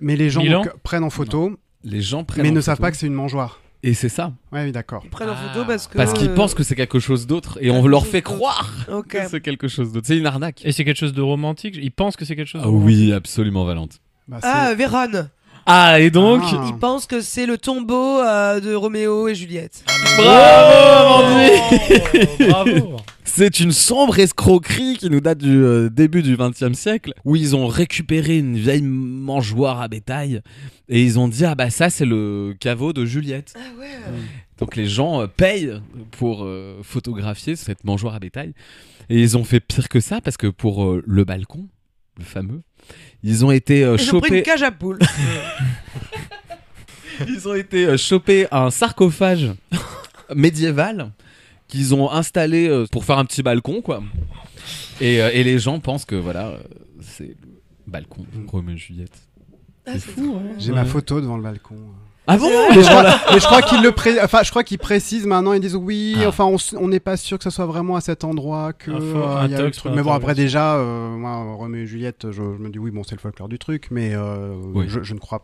Mais les gens Milan donc, prennent en photo, Les gens prennent. mais en ne savent photo. pas que c'est une mangeoire. Et c'est ça. Ouais, oui, d'accord. Ils prennent en Ah. photo parce que. Parce qu'ils pensent que c'est quelque chose d'autre et on quelque leur chose fait d'autre. croire Ok. que c'est quelque chose d'autre. C'est une arnaque. Et c'est quelque chose de romantique. Ils pensent que c'est quelque chose de Ah romantique. oui, absolument, Valente. Bah, Ah, Vérone. Ah, et donc Ah. Ils pensent que c'est le tombeau de Roméo et Juliette. Bravo, Amandine. Bravo. C'est une sombre escroquerie qui nous date du début du XXe siècle, où ils ont récupéré une vieille mangeoire à bétail et ils ont dit ah bah ça c'est le caveau de Juliette. Ah ouais. Donc les gens payent pour photographier cette mangeoire à bétail et ils ont fait pire que ça parce que pour le balcon, le fameux, ils ont été Ils ont pris une chopés. cage à poules. Ils ont été chopés un sarcophage médiéval qu'ils ont installé pour faire un petit balcon, quoi. Et les gens pensent que voilà, c'est le balcon Roméo et Juliette. Ah, C'est c'est fou, trop hein. bien. J'ai ma photo devant le balcon. Ah bon Mais je crois qu'ils je crois qu'ils précisent maintenant, ils disent oui, Ah. enfin on n'est pas sûr que ce soit vraiment à cet endroit que Un il y a le tox truc. pour Mais bon après l'intervention. déjà, moi Roméo et Juliette, je me dis oui bon c'est le folklore du truc, mais Oui. je ne crois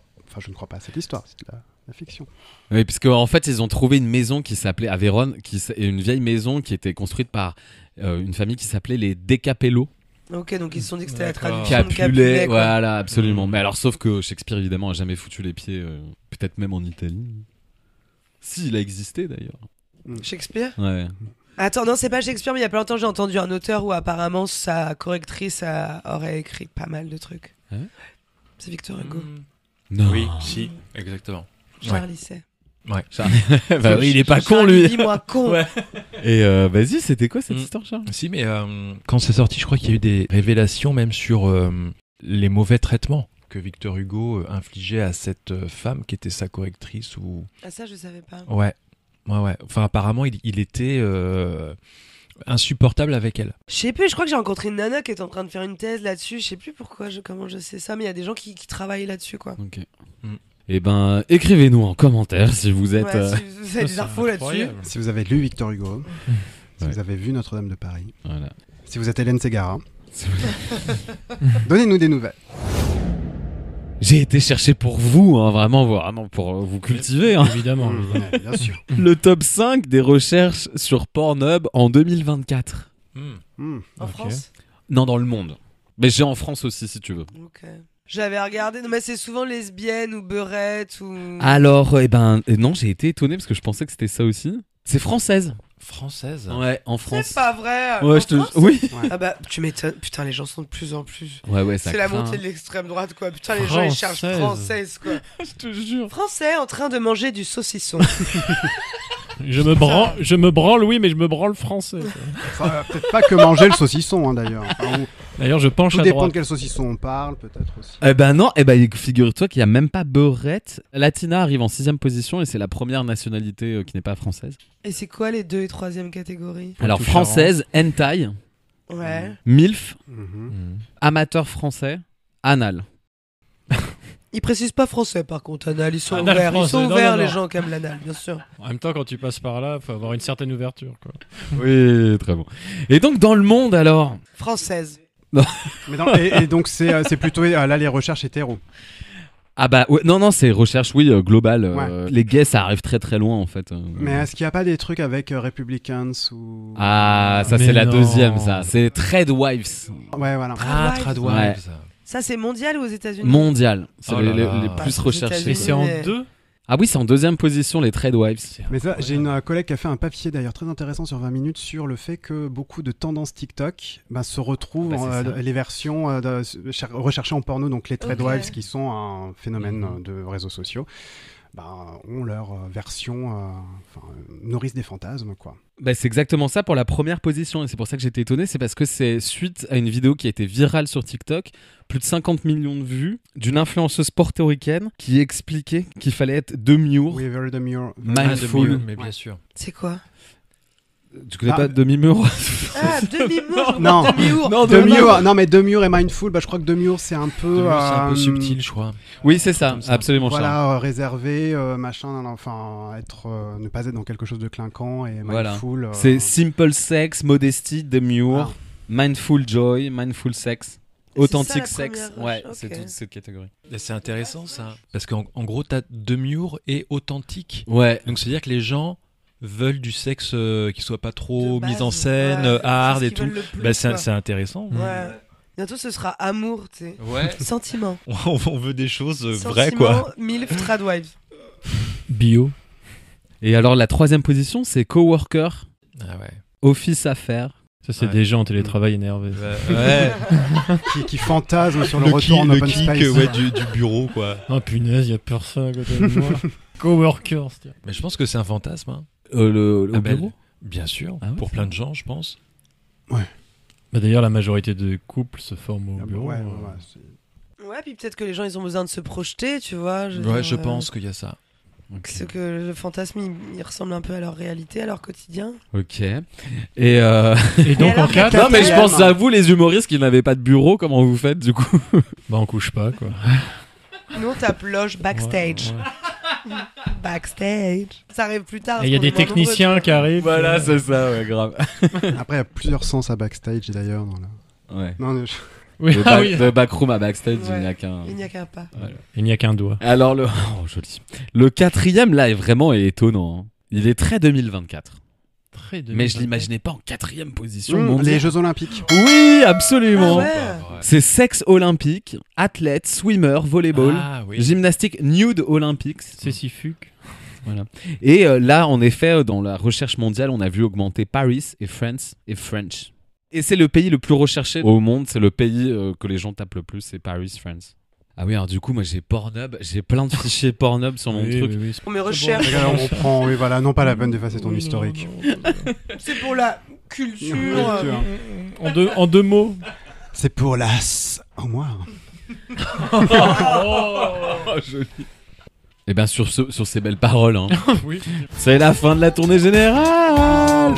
pas à cette histoire, c'est de la fiction. Oui, parce qu'en fait, ils ont trouvé une maison qui s'appelait à Vérone, une vieille maison qui était construite par une famille qui s'appelait les Decapello. Ok, donc ils se sont dit que c'était la D'accord. traduction de Capulet. Quoi. Voilà, absolument. Mais alors, sauf que Shakespeare, évidemment, a jamais foutu les pieds, peut-être même en Italie. Si, il a existé d'ailleurs. Shakespeare. Ouais. Attends, non, c'est pas Shakespeare, mais il y a pas longtemps, j'ai entendu un auteur où apparemment sa correctrice aurait écrit pas mal de trucs. Ah ouais C'est Victor Hugo. Non. Oui, si, exactement. Charlie sait. Bah oui, il est pas con, Charlie, lui. dis-moi con. Ouais. Et vas-y, c'était quoi cette Mm. histoire, Charles Si, mais quand c'est sorti, je crois qu'il y a eu des révélations même sur les mauvais traitements que Victor Hugo infligeait à cette femme qui était sa correctrice ou... Ah, ça, je savais pas. Ouais. Enfin, apparemment, il était insupportable avec elle. Je sais plus, je crois que j'ai rencontré une nana qui est en train de faire une thèse là-dessus. Je sais plus pourquoi, comment je sais ça, mais il y a des gens qui travaillent là-dessus, quoi. Ok. Mm. Eh ben, écrivez-nous en commentaire si vous êtes. Ouais, si vous avez des c'est infos là-dessus. incroyable. Si vous avez lu Victor Hugo, si Ouais. vous avez vu Notre-Dame de Paris, Voilà. si vous êtes Hélène Ségara, donnez-nous des nouvelles. J'ai été chercher pour vous, hein, vraiment pour vous cultiver. Hein. Évidemment. Ouais, bien sûr. Le top 5 des recherches sur Pornhub en 2024. Hmm. En Ok. France. Non, dans le monde. Mais j'ai en France aussi, si tu veux. Ok. J'avais regardé, non, mais c'est souvent lesbienne ou beurette ou. Alors, non, j'ai été étonné parce que je pensais que c'était ça aussi. C'est française. Française. Ouais, en France. C'est pas vrai. Ouais, En je te. France Oui. Ah bah, tu m'étonnes. Putain, les gens sont de plus en plus. Ouais, ça C'est la craint. montée de l'extrême droite, quoi. Putain, les gens, ils cherchent Française. française, quoi. Je te jure. Français en train de manger du saucisson. Je me branle, oui, mais je me branle français. Enfin, peut-être pas que manger le saucisson, hein, d'ailleurs. Enfin, ou- D'ailleurs, je penche tout à dépend de droite. quel saucisson on parle, peut-être aussi. Non, figure-toi qu'il n'y a même pas beurette. Latina arrive en 6ème position et c'est la première nationalité qui n'est pas française. Et c'est quoi les 2 et 3e catégories? Alors, tout française, hentai, Ouais. MILF, Mhm. amateur français, anal. Ils précisent pas français, par contre, anal. Ils sont Anal ouverts. Ils français, sont non, ouverts, non, les non. gens qui aiment l'anal, bien sûr. En même temps, quand tu passes par là, faut avoir une certaine ouverture, quoi. Oui, très bon. Et donc, dans le monde, alors Française. Mais non, et donc c'est plutôt là les recherches hétéro. Ah bah, ouais, non, c'est recherche, oui, globale. Ouais. Les gays, ça arrive très très loin, en fait. Mais est-ce qu'il n'y a pas des trucs avec Republicans ou... Ah, ça, Mais c'est la non. deuxième, ça. C'est Trade-Wives. Ouais, voilà. Ah, Ouais. Tradwives. Ça, c'est mondial ou aux États-Unis? Mondial. C'est Oh là les là. plus Aux recherchés. États-Unis. Et c'est en Mais- 2. Ah oui, c'est en 2ème position, les Trade-Wives. Mais ça, j'ai une collègue qui a fait un papier d'ailleurs très intéressant sur 20 minutes sur le fait que beaucoup de tendances TikTok se retrouvent Bah, c'est ça. les versions recherchées en porno, donc les Threadwives Ok. qui sont un phénomène de réseaux sociaux, ont leur version, nourrissent des fantasmes quoi. Bah, c'est exactement ça pour la première position et c'est pour ça que j'étais étonné, c'est parce que c'est suite à une vidéo qui a été virale sur TikTok, plus de 50 millions de vues, d'une influenceuse portoricaine qui expliquait qu'il fallait être demure, Oui, very demure. Mindful. Mais bien Ouais. sûr. C'est quoi? Tu connais Ah. pas Demi-Mur? Ah, demi-mur. Non. Demi-mur. Non, Demure, non mais Demure et Mindful, bah, je crois que Demure c'est un peu, C'est un peu subtil, je crois. Oui, c'est ça, Comme ça. absolument. Charles. voilà, réservé, machin, enfin, ne pas être dans quelque chose de clinquant et Voilà. Mindful. C'est Simple Sex, Modesty, Demure, Mindful Joy, Mindful Sex, C'est Authentic ça, la Sex. première Ouais, rage, c'est ok. toute cette catégorie. Et c'est intéressant ça, parce qu'en gros, t'as demure et authentique. Ouais. Donc c'est-à-dire que les gens veulent du sexe qui soit pas trop De mis base, en scène, ouais, hard c'est ce et qu'ils tout. veulent le plus, Bah, quoi. c'est intéressant. Ouais. Bientôt, ce sera amour, tu sais. Ouais. Sentiment. On veut des choses vraies, Sentiment, quoi. MILF, Tradwives. Bio. Et alors, la troisième position, c'est Coworker, Ah ouais. Office Affaires. Ça, c'est Ouais. des gens en télétravail énervés. Ouais. qui fantasme sur le retour en open space. du bureau, quoi. Oh punaise, y a personne à côté de moi. Coworkers. tiens. Mais je pense que c'est un fantasme. Hein. Au Ah, bureau. Bien sûr. Ah ouais, pour c'est plein de gens, je pense. Bah, d'ailleurs, la majorité de couples se forment au Ah bah bureau. ouais, c'est- Ouais, puis peut-être que les gens, ils ont besoin de se projeter, tu vois. Ouais, dire, je pense qu'il y a ça. C'est que le fantasme, il ressemble un peu à leur réalité, à leur quotidien. Ok. Et Et donc, alors, en 4, non, mais je Quatrième. pense à vous, les humoristes qui n'avaient pas de bureau, comment vous faites du coup? bah, on couche pas, quoi. Nous, on tape loge backstage. Ouais, ouais. Backstage. Ça arrive plus tard. Et il y a parce des qu'on est nombreux, techniciens tu qui arrivent. Voilà, c'est ça, ouais, grave. Après, il y a plusieurs sens à backstage d'ailleurs. Ouais. Non, Oui, De, ah oui. de backroom à backstage, il n'y a Ouais. qu'un. vois. Il n'y a qu'un pas. Il n'y a qu'un doigt. Alors, oh, joli. Le quatrième, là, est vraiment étonnant. Hein. Il est très 2024. Très Mais je l'imaginais pas en quatrième position. les mondiale. Jeux Olympiques. Oui, absolument. Ah ouais. C'est sexe olympique, athlète, swimmer, volleyball, Ah oui. gymnastique nude olympics. C'est si fuc. Voilà. Et là, en effet, dans la recherche mondiale, on a vu augmenter Paris et France et French. Et c'est le pays le plus recherché au monde. C'est le pays que les gens tapent le plus, c'est Paris, France. Ah oui, alors du coup, moi j'ai Pornhub, j'ai plein de fichiers Pornhub sur mon truc. Pour mes recherches. Regarde, on prend, oui, voilà, non pas la peine d'effacer ton historique. C'est pour la culture. En deux mots. C'est pour l'as. Au moins. Oh, joli. Et bien sur ces belles paroles, hein, Oui. c'est la fin de la tournée générale.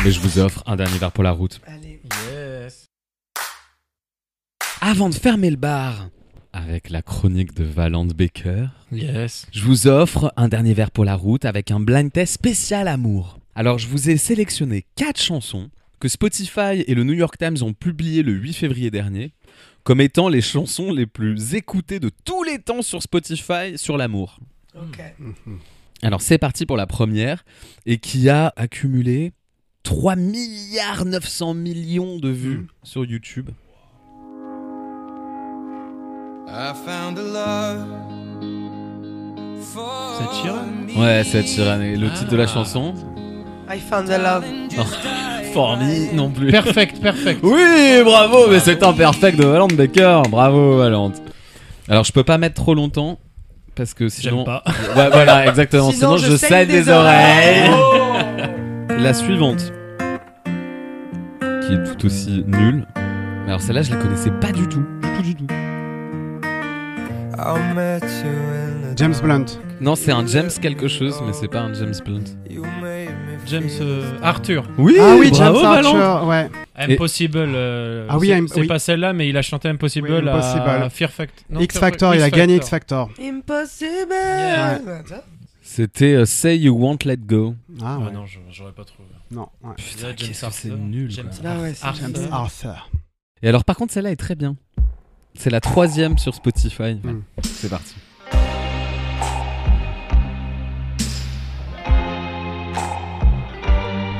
Mais je vous offre un dernier verre pour la route. Allez. Yes. Avant de fermer le bar avec la chronique de Valente Baker, Yes. je vous offre un dernier verre pour la route avec un blind test spécial amour. Alors je vous ai sélectionné 4 chansons que Spotify et le New York Times ont publiées le 8 février dernier comme étant les chansons les plus écoutées de tous les temps sur Spotify sur l'amour. Ok. Alors c'est parti pour la première et qui a accumulé 3,9 milliards de vues sur YouTube. C'est Sheeran. Ouais, c'est Ed Sheeran. Et le titre de la chanson I found the love. For me non plus. Perfect. Oui, bravo, mais c'est un perfect de Valente Baker. Bravo, Valente. Alors, je peux pas mettre trop longtemps parce que sinon. J'aime pas. Ouais, voilà, exactement. Sinon, Sinon, je je saigne des oreilles. La suivante, qui est tout aussi nulle. Mais alors, celle-là, je la connaissais pas du tout. Du tout. James Blunt. Non, c'est un James quelque chose, mais c'est pas un James Blunt. James Arthur. Oui, Ah oui, bravo, James Valente. Archer, ouais. Impossible. Ah oui, c'est oui. pas celle-là, mais il a chanté Impossible, Oui, Impossible. à Fear Factor. Non, X Factor, il a gagné X Factor. Impossible. Yeah. C'était Say You Won't Let Go. Ah Ah ouais. non, j'aurais pas trouvé. Non, ouais. Putain, James qu'est-ce que Arthur. c'est nul. James quoi. Ah ouais, c'est Arthur. James Arthur. Et alors, par contre, celle-là est très bien. C'est la 3e sur Spotify. Mm. C'est parti.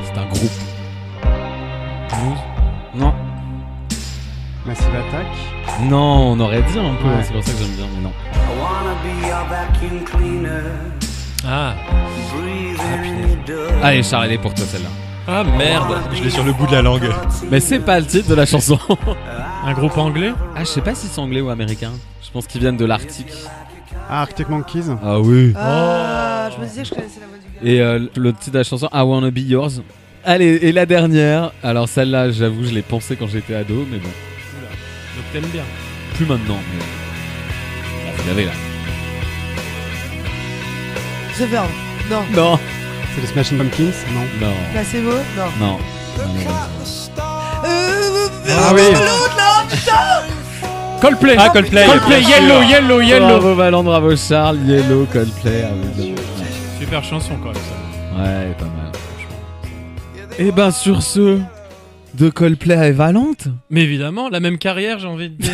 C'est un groupe. Non. Massive Attack. Non, on aurait dit un peu. Ouais. C'est pour ça que j'aime bien, mais non. Ah. Allez, Charles, elle est pour toi celle-là. Ah merde, je l'ai sur le bout de la langue. Mais c'est pas le titre de la chanson. Un groupe anglais. Ah, je sais pas si c'est anglais ou américain. Je pense qu'ils viennent de l'Arctique. Ah, Arctic Monkeys. Ah oui. Ah, je me disais que je connaissais la voix du gars. Et le titre de la chanson, I Wanna Be Yours. Allez, et la dernière. Alors celle-là, j'avoue, je l'ai pensé quand j'étais ado, mais bon, Donc t'aimes bien. plus maintenant. Mais... Ah, vous l'avez là. The Verve. Non. Non. C'est les Smashing Pumpkins, non? Non. Placebo? Non. Non. Ah oui. L'autre là, putain. Coldplay. Ah, Coldplay. Coldplay, Yellow. Bravo Valent, bravo Charles, Yellow, Coldplay. Ah oui, Super chanson quand même ça. ouais, pas mal. Et ben sur ce, de Coldplay et Valente. Mais évidemment, la même carrière, j'ai envie de dire.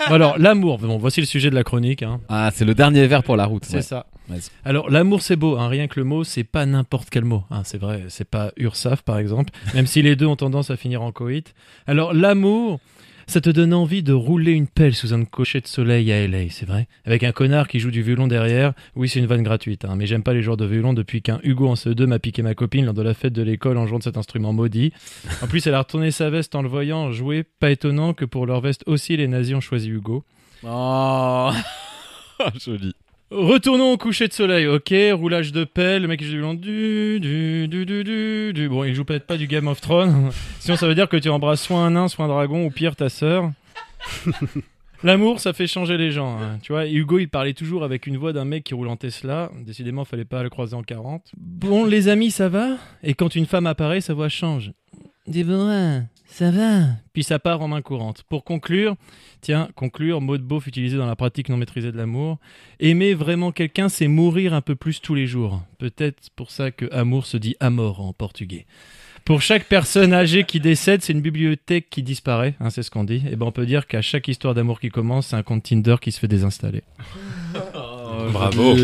Bon, alors, l'amour. Bon, voici le sujet de la chronique. Hein. Ah, c'est le dernier verre pour la route. C'est ouais. ça. Vas-y. Alors, l'amour, c'est beau. Hein. Rien que le mot, c'est pas n'importe quel mot. Hein. C'est vrai, c'est pas URSAF, par exemple. Même si les deux ont tendance à finir en coït. Alors, l'amour, ça te donne envie de rouler une pelle sous un cocher de soleil à LA, c'est vrai? Avec un connard qui joue du violon derrière. Oui, c'est une vanne gratuite, hein. Mais j'aime pas les joueurs de violon depuis qu'un Hugo en CE2 m'a piqué ma copine lors de la fête de l'école en jouant de cet instrument maudit. En plus, elle a retourné sa veste en le voyant jouer. Pas étonnant que pour leur veste aussi, les nazis ont choisi Hugo. Oh, joli. Retournons au coucher de soleil, ok, roulage de pelle, le mec il joue du violon, Bon, il joue peut-être pas du Game of Thrones, sinon ça veut dire que tu embrasses soit un nain, soit un dragon, ou pire ta sœur. L'amour, ça fait changer les gens, hein. Tu vois, Hugo il parlait toujours avec une voix d'un mec qui roule en Tesla, décidément fallait pas le croiser en 40. Bon les amis, ça va? Et quand une femme apparaît, sa voix change. Déborah, ça va? Puis ça part en main courante. Pour conclure, mot de beauf utilisé dans la pratique non maîtrisée de l'amour. Aimer vraiment quelqu'un, c'est mourir un peu plus tous les jours. Peut-être pour ça que amour se dit amor en portugais. Pour chaque personne âgée qui décède, c'est une bibliothèque qui disparaît, hein, c'est ce qu'on dit. Et ben on peut dire qu'à chaque histoire d'amour qui commence, c'est un compte Tinder qui se fait désinstaller. Bravo.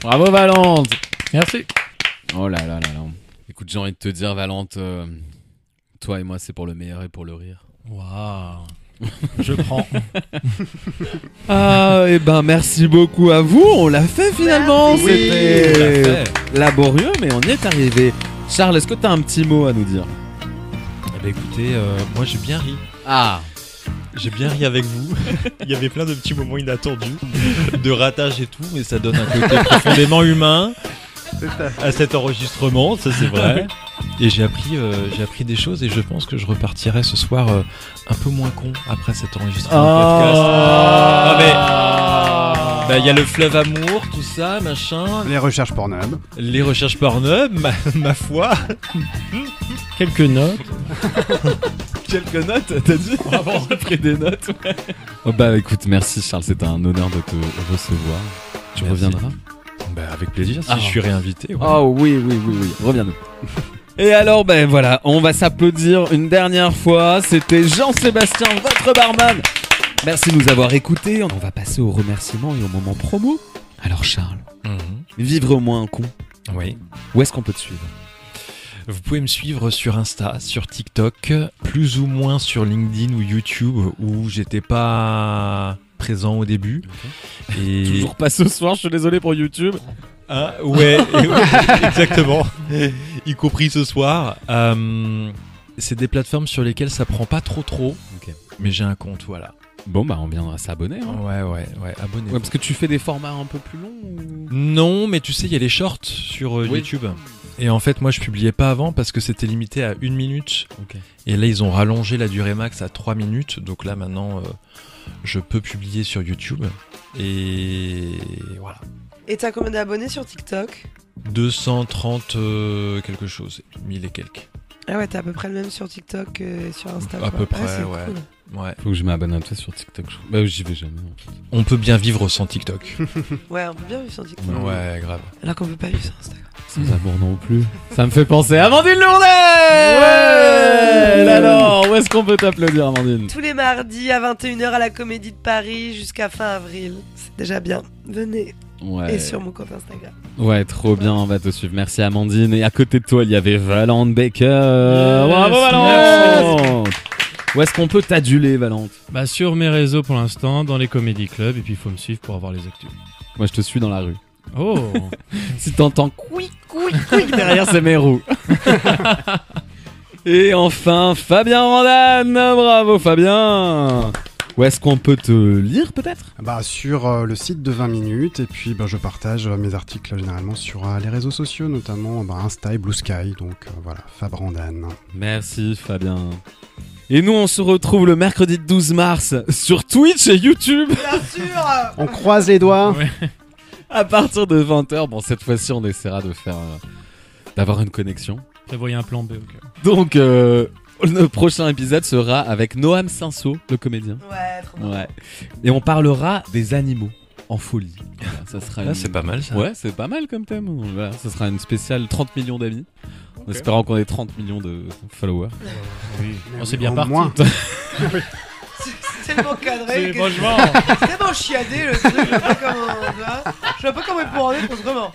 Bravo Valente. Merci. Oh là là là là. Écoute, j'ai envie de te dire Valente, toi et moi c'est pour le meilleur et pour le rire. Waouh. Je prends. Ah, et ben merci beaucoup à vous, on l'a fait finalement. Merci. C'était laborieux mais on y est arrivé. Charles, est-ce que t'as un petit mot à nous dire? Eh ben, écoutez, moi j'ai bien ri. Ah, J'ai bien ri avec vous. Il y avait plein de petits moments inattendus, de ratage et tout, mais ça donne un côté profondément humain à cet enregistrement, ça c'est vrai. Et j'ai appris des choses et je pense que je repartirai ce soir un peu moins con après cet enregistrement podcast. Ah mais bah il y a le fleuve amour, tout ça, machin, Les recherches Pornhub. les recherches Pornhub, ma foi. Quelques notes. quelques notes, t'as dit? J'ai pris des notes. Ouais. Oh bah écoute, merci Charles, c'était un honneur de te recevoir. Tu Merci. reviendras? Bah, avec plaisir si Ah. je suis réinvité. Ouais. Oh oui, reviens-nous. Et alors, ben voilà, on va s'applaudir une dernière fois. C'était Jean-Sébastien, votre barman. Merci de nous avoir écoutés. On va passer aux remerciements et au moment promo. Alors Charles, vivre moins un con, Oui. où est-ce qu'on peut te suivre? Vous pouvez me suivre sur Insta, sur TikTok, plus ou moins sur LinkedIn ou YouTube où j'étais pas présent au début. Et Toujours pas ce soir, je suis désolé pour YouTube. Ah, ouais, exactement. Y compris ce soir. c'est des plateformes sur lesquelles ça prend pas trop, Ok. mais j'ai un compte, voilà. Bon bah on viendra s'abonner. Hein. Ouais, abonnez-vous. Ouais, parce que tu fais des formats un peu plus longs ou... Non, mais tu sais, il y a les shorts sur Oui. YouTube. Et en fait, moi, je publiais pas avant parce que c'était limité à 1 minute. Ok. Et là, ils ont rallongé la durée max à 3 minutes. Donc là, maintenant, je peux publier sur YouTube. Et voilà. Et t'as combien d'abonnés sur TikTok? 230 quelque chose, 1000 et quelques. Ah ouais, t'as à peu près le même sur TikTok que sur Insta. À quoi. peu près, Ah, c'est ouais. cool. Ouais. Faut que je m'abonne à toi sur TikTok. Bah j'y vais jamais. En fait. On peut bien vivre sans TikTok. Ouais, on peut bien vivre sur TikTok. Ouais, grave. Alors qu'on peut pas vivre sur Instagram. Sans amour non plus. Ça me fait penser à Amandine Lourdet. Ouais. Alors, où est-ce qu'on peut t'applaudir, Amandine? Tous les mardis à 21h à la Comédie de Paris jusqu'à fin avril. C'est déjà bien. Venez. Ouais. Et sur mon compte Instagram. Ouais, trop bien, on va te suivre. Merci Amandine. Et à côté de toi, il y avait Valente Baker. Yes, Bravo Valente. Où est-ce qu'on peut t'aduler, Valente? Bah sur mes réseaux pour l'instant, dans les comédie clubs, et puis il faut me suivre pour avoir les actus. Moi, je te suis dans la rue. Oh. Si t'entends couic, derrière, c'est mes roues. Et enfin, Fabien Randane. Bravo Fabien. Où est-ce qu'on peut te lire peut-être? Bah, sur le site de 20 minutes, et puis bah, je partage mes articles généralement sur les réseaux sociaux, notamment Insta et Blue Sky, donc voilà, Fab Randane. Merci Fabien. Et nous on se retrouve le mercredi 12 mars sur Twitch et YouTube Bien sûr. On croise les doigts. Ouais. à partir de 20h. Bon, cette fois-ci on essaiera de faire d'avoir une connexion. Prévoyez un plan B. Ok. Donc, le prochain épisode sera avec Noam Cinceau, le comédien. Ouais, trop bien. Ouais. Et on parlera des animaux en folie. Voilà, ça sera Ah, c'est pas mal ça. Ouais, c'est pas mal comme thème. Voilà, ça sera une spéciale 30 millions d'amis. En espérant qu'on ait 30 millions de followers. Oui. Oh, c'est bien Au parti. moins. C'est tellement cadré. C'est franchement. C'est tellement chiadé le truc. Je sais pas comment il pourra en être vraiment.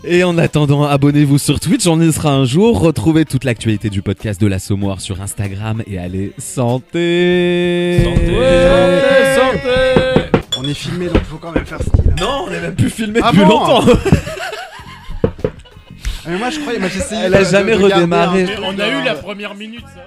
Et en attendant, abonnez-vous sur Twitch, on y sera un jour. Retrouvez toute l'actualité du podcast de l'Assommoir sur Instagram et allez, santé. Santé. On est filmé, donc il faut quand même faire style. Non, on est même plus filmé Ah depuis bon longtemps. Mais moi, je croyais, j'essayais. Elle a jamais redémarré. On a eu la première minute, ça.